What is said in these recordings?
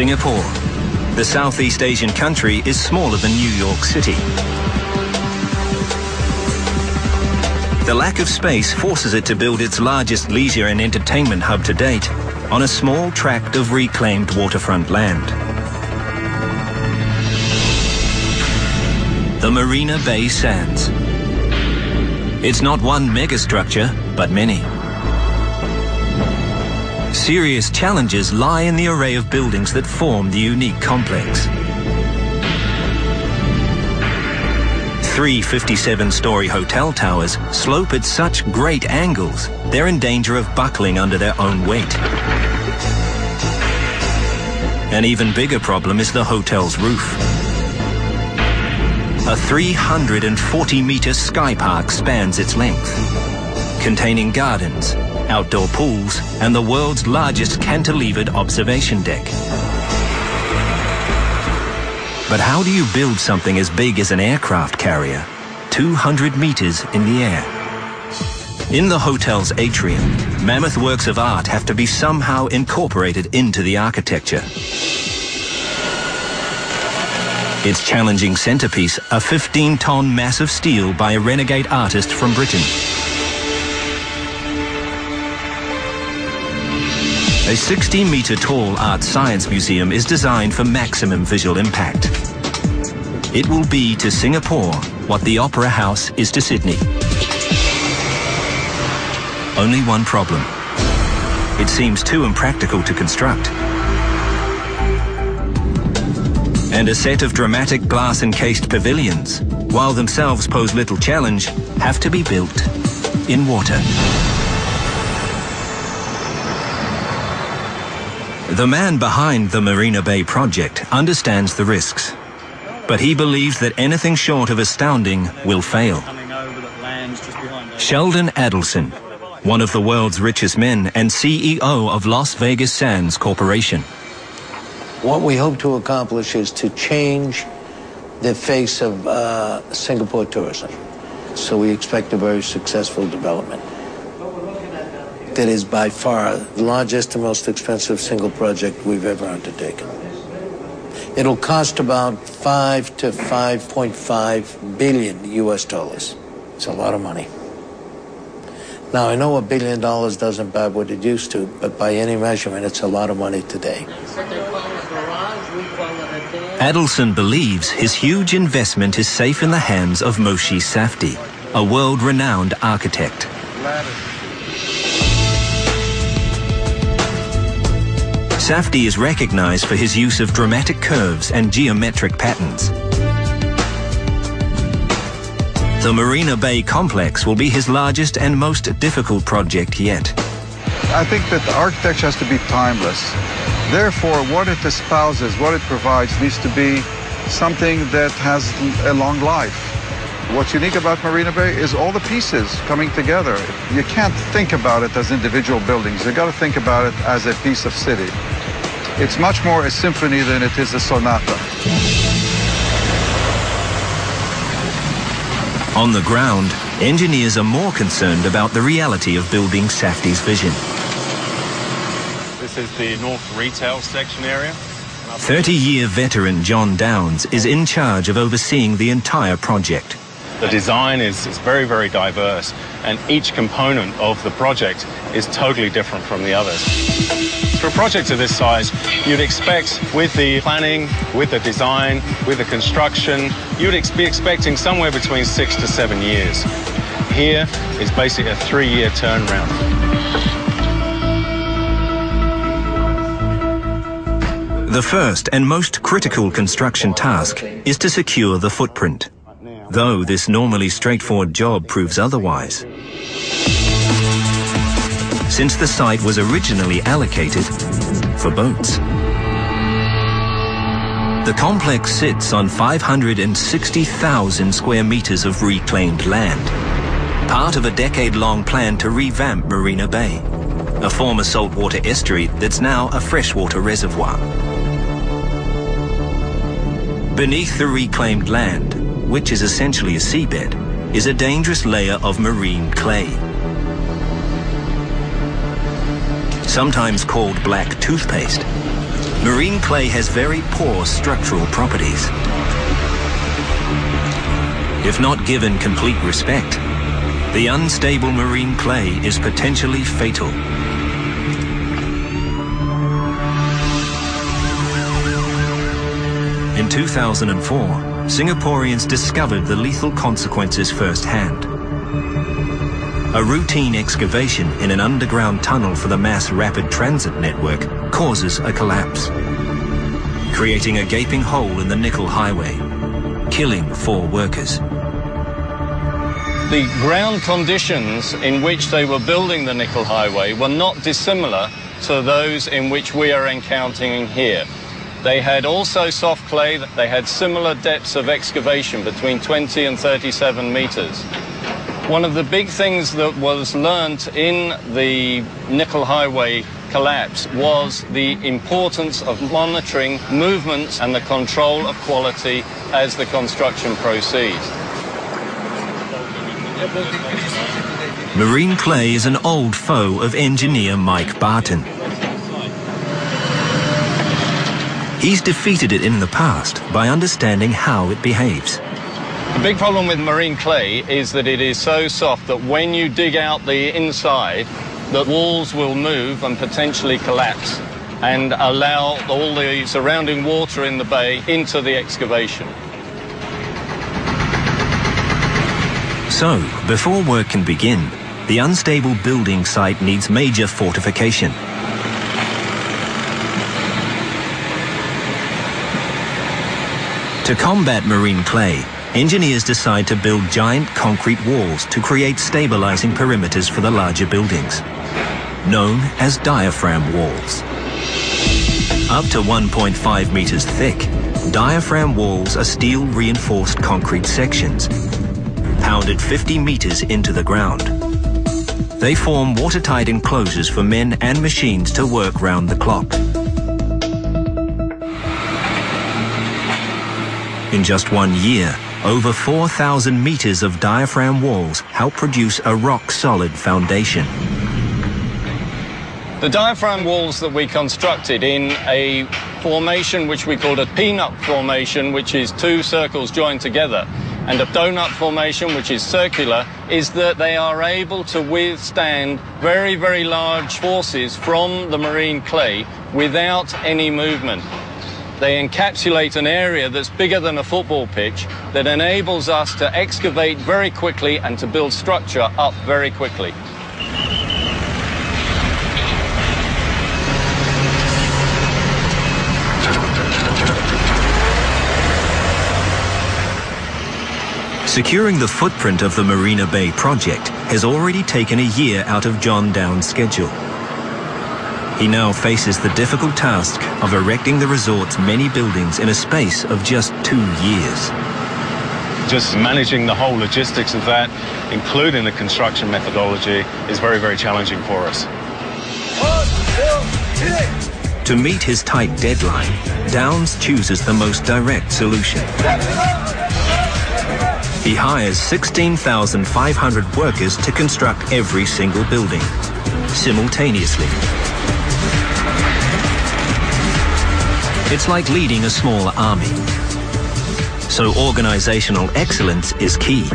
Singapore. The Southeast Asian country is smaller than New York City. The lack of space forces it to build its largest leisure and entertainment hub to date on a small tract of reclaimed waterfront land. The Marina Bay Sands. It's not one megastructure, but many. Serious challenges lie in the array of buildings that form the unique complex. 3 57-story hotel towers slope at such great angles, they're in danger of buckling under their own weight. An even bigger problem is the hotel's roof. A 340-meter sky park spans its length, containing gardens, outdoor pools, and the world's largest cantilevered observation deck. But how do you build something as big as an aircraft carrier, 200 meters in the air? In the hotel's atrium, mammoth works of art have to be somehow incorporated into the architecture. Its challenging centerpiece, a 15-ton mass of steel by a renegade artist from Britain. A 60-meter tall art science museum is designed for maximum visual impact. It will be to Singapore what the Opera House is to Sydney. Only one problem. It seems too impractical to construct. And a set of dramatic glass-encased pavilions, while themselves pose little challenge, have to be built in water. The man behind the Marina Bay project understands the risks, but he believes that anything short of astounding will fail. Sheldon Adelson, one of the world's richest men and CEO of Las Vegas Sands Corporation. What we hope to accomplish is to change the face of Singapore tourism. So we expect a very successful development. That is by far the largest and most expensive single project we've ever undertaken. It'll cost about $5 to $5.5 billion US dollars. It's a lot of money. Now, I know $1 billion doesn't buy what it used to, but by any measurement, it's a lot of money today. Adelson believes his huge investment is safe in the hands of Moshe Safdie, a world-renowned architect. Safdie is recognized for his use of dramatic curves and geometric patterns. The Marina Bay complex will be his largest and most difficult project yet. I think that the architecture has to be timeless. Therefore, what it espouses, what it provides, needs to be something that has a long life. What's unique about Marina Bay is all the pieces coming together. You can't think about it as individual buildings. You've got to think about it as a piece of city. It's much more a symphony than it is a sonata. On the ground, engineers are more concerned about the reality of building Safdie's vision. This is the North Retail section area. 30-year veteran John Downs is in charge of overseeing the entire project. The design is very, very diverse, and each component of the project is totally different from the others. For a project of this size, you'd expect with the planning, with the design, with the construction, you'd be expecting somewhere between 6 to 7 years. Here is basically a 3-year turnaround. The first and most critical construction task is to secure the footprint, though this normally straightforward job proves otherwise. Since the site was originally allocated for boats. The complex sits on 560,000 square meters of reclaimed land, part of a decade-long plan to revamp Marina Bay, a former saltwater estuary that's now a freshwater reservoir. Beneath the reclaimed land, which is essentially a seabed, is a dangerous layer of marine clay. Sometimes called black toothpaste, Marine clay has very poor structural properties. If not given complete respect, the unstable marine clay is potentially fatal. In 2004, Singaporeans discovered the lethal consequences firsthand. A routine excavation in an underground tunnel for the mass rapid transit network causes a collapse, creating a gaping hole in the nickel highway, killing 4 workers. The ground conditions in which they were building the nickel highway were not dissimilar to those in which we are encountering here. They had also soft clay, they had similar depths of excavation between 20 and 37 meters. One of the big things that was learnt in the nickel highway collapse was the importance of monitoring movements and the control of quality as the construction proceeds. Marine clay is an old foe of engineer Mike Barton. He's defeated it in the past by understanding how it behaves. The big problem with marine clay is that it is so soft that when you dig out the inside, the walls will move and potentially collapse and allow all the surrounding water in the bay into the excavation. So, before work can begin, the unstable building site needs major fortification. To combat marine clay, engineers decide to build giant concrete walls to create stabilizing perimeters for the larger buildings, known as diaphragm walls. Up to 1.5 meters thick, diaphragm walls are steel-reinforced concrete sections, pounded 50 meters into the ground. They form watertight enclosures for men and machines to work round the clock. In just 1 year, over 4,000 meters of diaphragm walls help produce a rock-solid foundation. The diaphragm walls that we constructed in a formation which we called a peanut formation, which is 2 circles joined together, and a donut formation, which is circular, is that they are able to withstand very, very large forces from the marine clay without any movement. They encapsulate an area that's bigger than a football pitch that enables us to excavate very quickly and to build structure up very quickly. Securing the footprint of the Marina Bay project has already taken a year out of John Downes' schedule. He now faces the difficult task of erecting the resort's many buildings in a space of just 2 years. Just managing the whole logistics of that, including the construction methodology, is very, very challenging for us. To meet his tight deadline, Downes chooses the most direct solution. He hires 16,500 workers to construct every single building, simultaneously. It's like leading a small army. So organizational excellence is key.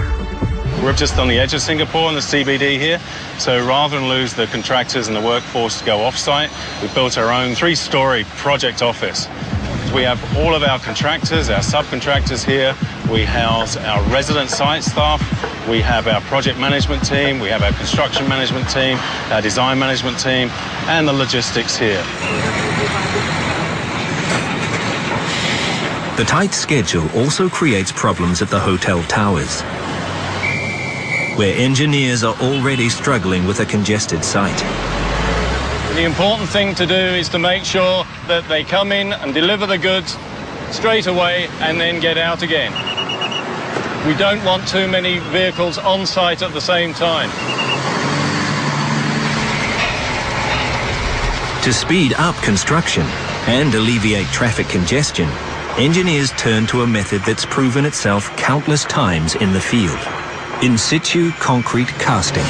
We're just on the edge of Singapore in the CBD here, so rather than lose the contractors and the workforce to go off-site, we built our own 3-story project office. We have all of our contractors, our subcontractors here. We house our resident site staff. We have our project management team. We have our construction management team, our design management team, and the logistics here. The tight schedule also creates problems at the hotel towers, where engineers are already struggling with a congested site. The important thing to do is to make sure that they come in and deliver the goods straight away and then get out again. We don't want too many vehicles on site at the same time. To speed up construction and alleviate traffic congestion, engineers turn to a method that's proven itself countless times in the field: in situ concrete casting.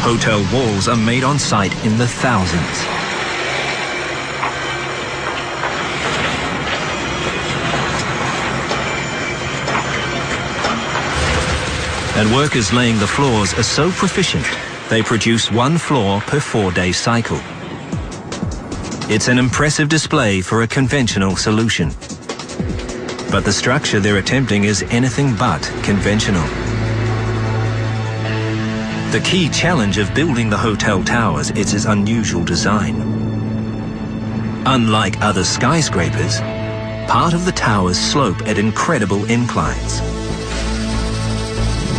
Hotel walls are made on site in the thousands. And workers laying the floors are so proficient, they produce 1 floor per 4-day cycle. It's an impressive display for a conventional solution. But the structure they're attempting is anything but conventional. The key challenge of building the hotel towers is its unusual design. Unlike other skyscrapers, part of the towers slope at incredible inclines.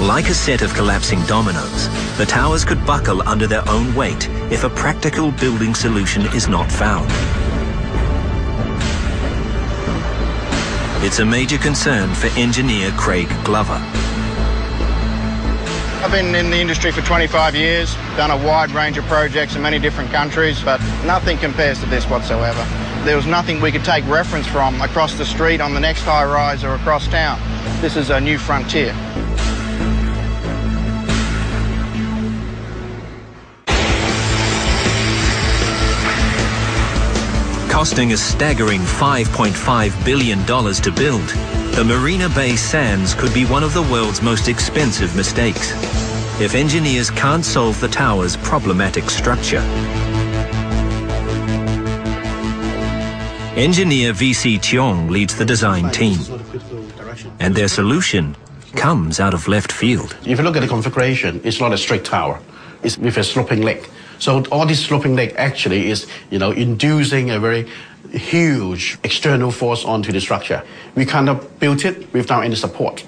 Like a set of collapsing dominoes, the towers could buckle under their own weight if a practical building solution is not found. It's a major concern for engineer Craig Glover. I've been in the industry for 25 years, done a wide range of projects in many different countries, but nothing compares to this whatsoever. There was nothing we could take reference from across the street, on the next high-rise, or across town. This is a new frontier. Costing a staggering $5.5 billion to build, the Marina Bay Sands could be one of the world's most expensive mistakes if engineers can't solve the tower's problematic structure. Engineer VC Cheong leads the design team, and their solution comes out of left field. If you look at the configuration, it's not a straight tower. It's with a sloping leg. So all this sloping leg actually is, inducing a very huge external force onto the structure. We cannot build it without any support.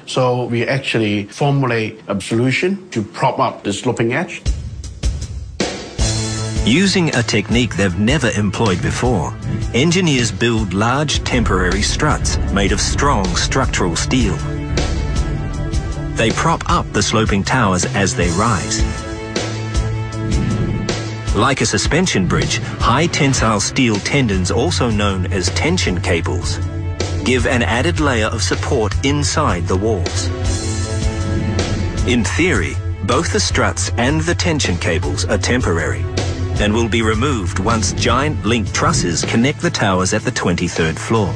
So we actually formulate a solution to prop up the sloping edge. Using a technique they've never employed before, engineers build large temporary struts made of strong structural steel. They prop up the sloping towers as they rise. Like a suspension bridge, high tensile steel tendons, also known as tension cables, give an added layer of support inside the walls. In theory, both the struts and the tension cables are temporary and will be removed once giant link trusses connect the towers at the 23rd floor.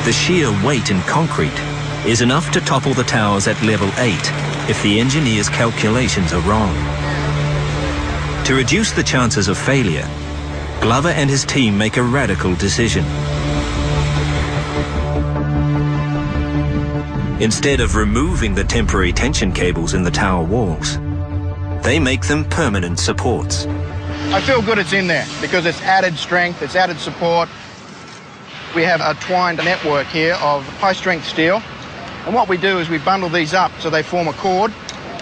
The sheer weight in concrete is enough to topple the towers at level 8 if the engineer's calculations are wrong. To reduce the chances of failure, Glover and his team make a radical decision. Instead of removing the temporary tension cables in the tower walls, they make them permanent supports. I feel good it's in there because it's added strength, it's added support. We have a twined network here of high-strength steel. And what we do is we bundle these up so they form a cord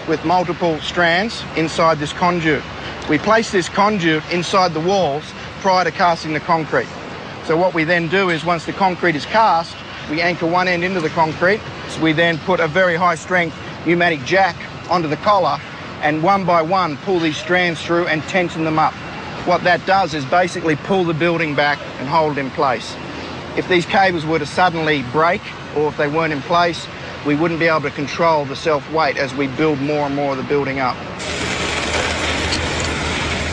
with multiple strands inside this conduit. We place this conduit inside the walls prior to casting the concrete. So what we then do is once the concrete is cast, we anchor one end into the concrete. So we then put a very high-strength pneumatic jack onto the collar and one by one pull these strands through and tension them up. What that does is basically pull the building back and hold it in place. If these cables were to suddenly break or if they weren't in place, we wouldn't be able to control the self-weight as we build more and more of the building up.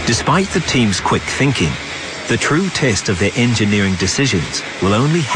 Despite the team's quick thinking, the true test of their engineering decisions will only happen